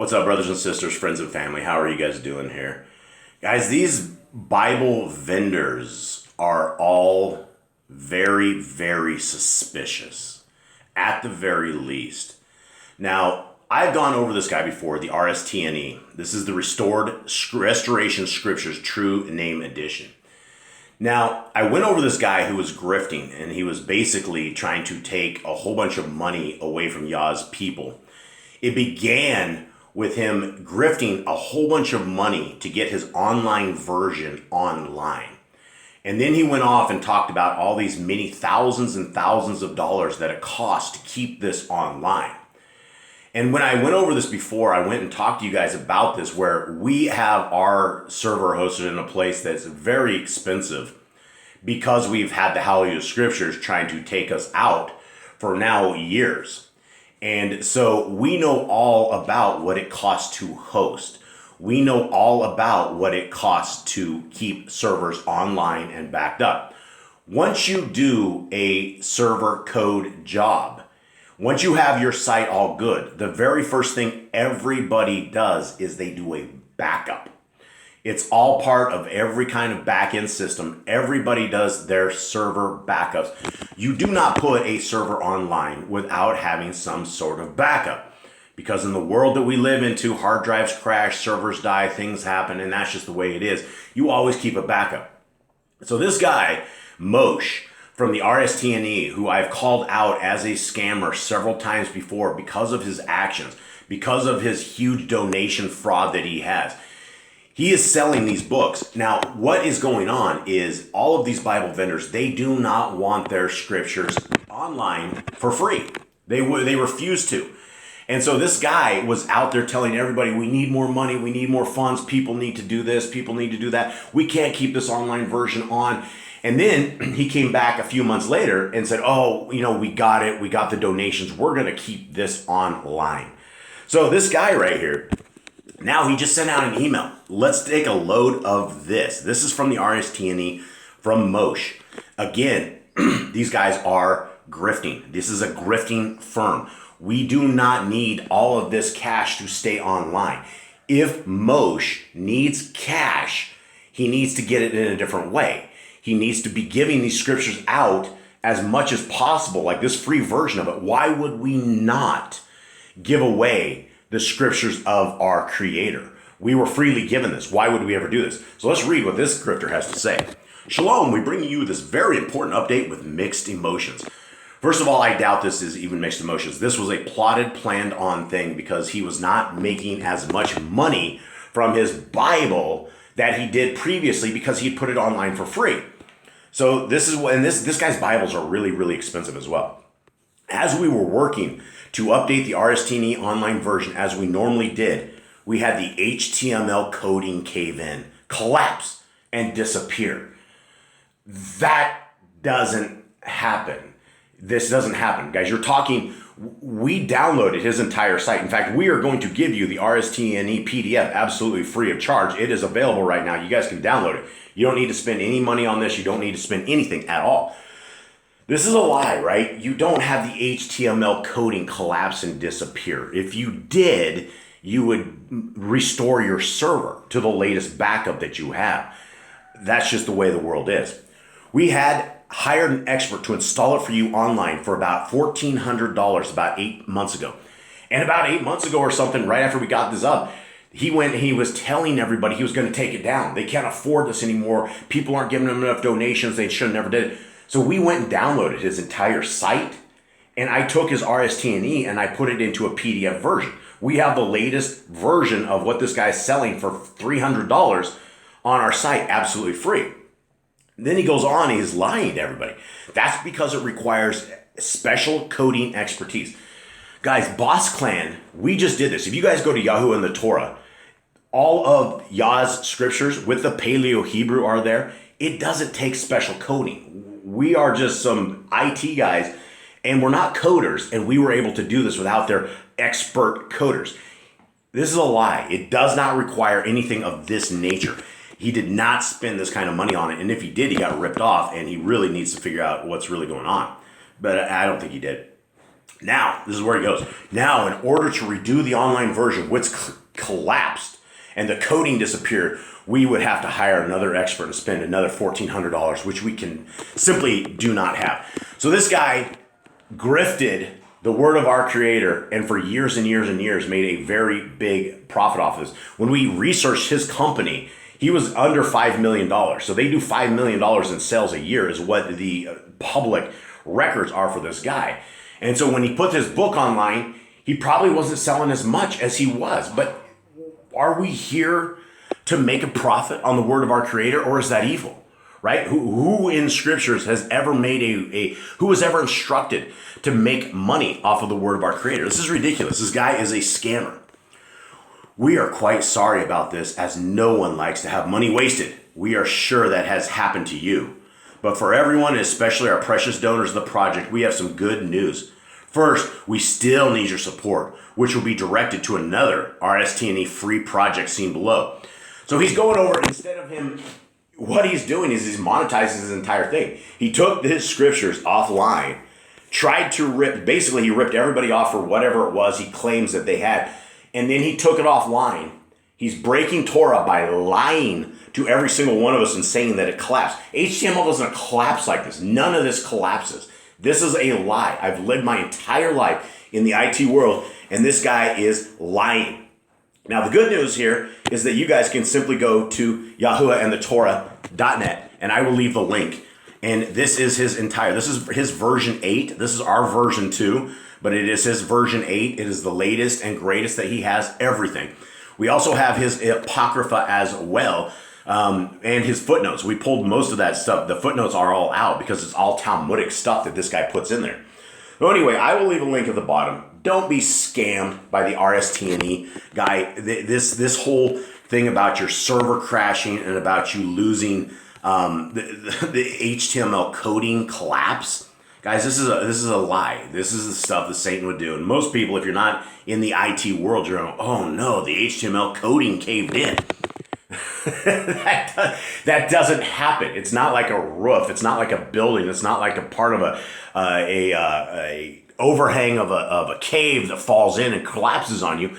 What's up, brothers and sisters, friends and family? How are you guys doing here? Guys, these Bible vendors are all very, very suspicious, at the very least. Now, I've gone over this guy before, the RSTNE. This is the Restoration Scriptures True Name Edition. Now, I went over this guy who was grifting, and he was basically trying to take a whole bunch of money away from Yah's people. It began with him grifting a whole bunch of money to get his online version online. And then he went off and talked about all these many thousands and thousands of dollars that it costs to keep this online. And when I went over this before, I went and talked to you guys about this, where we have our server hosted in a place that's very expensive because we've had the Hallelujah Scriptures trying to take us out for now years. And so we know all about what it costs to host. We know all about what it costs to keep servers online and backed up. Once you do a server code job, once you have your site all good, the very first thing everybody does is they do a backup. It's all part of every kind of back-end system. Everybody does their server backups. You do not put a server online without having some sort of backup. Because in the world that we live into, hard drives crash, servers die, things happen, and that's just the way it is. You always keep a backup. So this guy, Moshe, from the RSTNE, who I've called out as a scammer several times before because of his actions, because of his huge donation fraud that he has. He is selling these books. Now, what is going on is all of these Bible vendors, they do not want their scriptures online for free. They refuse to. And so this guy was out there telling everybody, we need more money, we need more funds, people need to do this, people need to do that. We can't keep this online version on. And then he came back a few months later and said, oh, we got it. We got the donations. We're going to keep this online. So this guy right here, now he just sent out an email. Let's take a load of this. This is from the RSTNE from Moshe. Again, these guys are grifting. This is a grifting firm. We do not need all of this cash to stay online. If Moshe needs cash, he needs to get it in a different way. He needs to be giving these scriptures out as much as possible, like this free version of it. Why would we not give away the scriptures of our Creator? We were freely given this. Why would we ever do this? So let's read what this grifter has to say. Shalom, we bring you this very important update with mixed emotions. First of all, I doubt this is even mixed emotions. This was a plotted, planned on thing because he was not making as much money from his Bible that he did previously because he put it online for free. So this guy's Bibles are really, really expensive as well. As we were working to update the RSTNE online version as we normally did, we had the HTML coding cave in, collapse, and disappear. That doesn't happen. This doesn't happen. Guys, you're talking, we downloaded his entire site. In fact, we are going to give you the RSTNE PDF absolutely free of charge. It is available right now. You guys can download it. You don't need to spend any money on this. You don't need to spend anything at all. This is a lie, right? You don't have the HTML coding collapse and disappear. If you did, you would restore your server to the latest backup that you have. That's just the way the world is. We had hired an expert to install it for you online for about $1,400 about 8 months ago. And about 8 months ago or something, right after we got this up, he was telling everybody he was going to take it down. They can't afford this anymore. People aren't giving them enough donations. They should have never did it. So we went and downloaded his entire site, and I took his RSTNE and I put it into a PDF version. We have the latest version of what this guy's selling for $300 on our site, absolutely free. Then he goes on, he's lying to everybody. That's because it requires special coding expertise. Guys, Boss Clan, we just did this. If you guys go to Yahoo and the Torah, all of Yah's scriptures with the Paleo Hebrew are there. It doesn't take special coding. We are just some IT guys, and we're not coders, and we were able to do this without their expert coders. This is a lie. It does not require anything of this nature. He did not spend this kind of money on it, and if he did, he got ripped off, and he really needs to figure out what's really going on. But I don't think he did. Now, this is where he goes. Now, in order to redo the online version, which collapsed and the coding disappeared, we would have to hire another expert and spend another $1,400, which we can simply do not have. So this guy grifted the word of our Creator, and for years and years and years made a very big profit off of this. When we researched his company, he was under $5 million. So they do $5 million in sales a year is what the public records are for this guy. And so when he put his book online, he probably wasn't selling as much as he was. But are we here to make a profit on the word of our Creator, or is that evil? Right? Who in scriptures has ever made who was ever instructed to make money off of the word of our Creator? This is ridiculous. This guy is a scammer. We are quite sorry about this, as no one likes to have money wasted. We are sure that has happened to you. But for everyone, especially our precious donors of the project, we have some good news. First, we still need your support, which will be directed to another RSTNE free project seen below. So he's going over, instead of him, what he's doing is he's monetizing his entire thing. He took his scriptures offline, tried to basically he ripped everybody off for whatever it was he claims that they had, and then he took it offline. He's breaking Torah by lying to every single one of us and saying that it collapsed. HTML doesn't collapse like this. None of this collapses. This is a lie. I've lived my entire life in the IT world, and this guy is lying. Now, the good news here is that you guys can simply go to yahuahandthetorah.net, and I will leave the link. And this is this is his version 8. This is our version 2, but it is his version 8. It is the latest and greatest that he has, everything. We also have his Apocrypha as well, and his footnotes. We pulled most of that stuff. The footnotes are all out because it's all Talmudic stuff that this guy puts in there. So anyway, I will leave a link at the bottom. Don't be scammed by the RSTNE guy. This whole thing about your server crashing and about you losing the HTML coding collapse. Guys, this is a lie. This is the stuff that Satan would do. And most people, if you're not in the IT world, you're going, oh no, the HTML coding caved in. that doesn't happen. It's not like a roof. It's not like a building. It's not like a part of a overhang of a cave that falls in and collapses on you.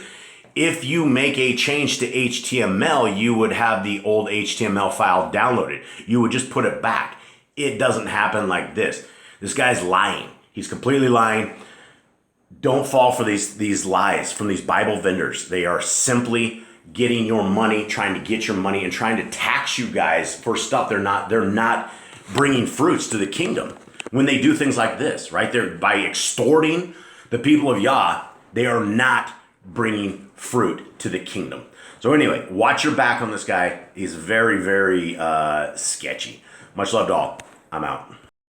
If you make a change to HTML, you would have the old HTML file downloaded. You would just put it back. It doesn't happen like this. This guy's lying. He's completely lying. Don't fall for these lies from these Bible vendors. They are simply getting your money, trying to get your money, and trying to tax you guys for stuff they're not bringing fruits to the kingdom. When they do things like this, right? They're by extorting the people of Yah, they are not bringing fruit to the kingdom. So anyway, watch your back on this guy. He's very, very sketchy. Much love to all. I'm out.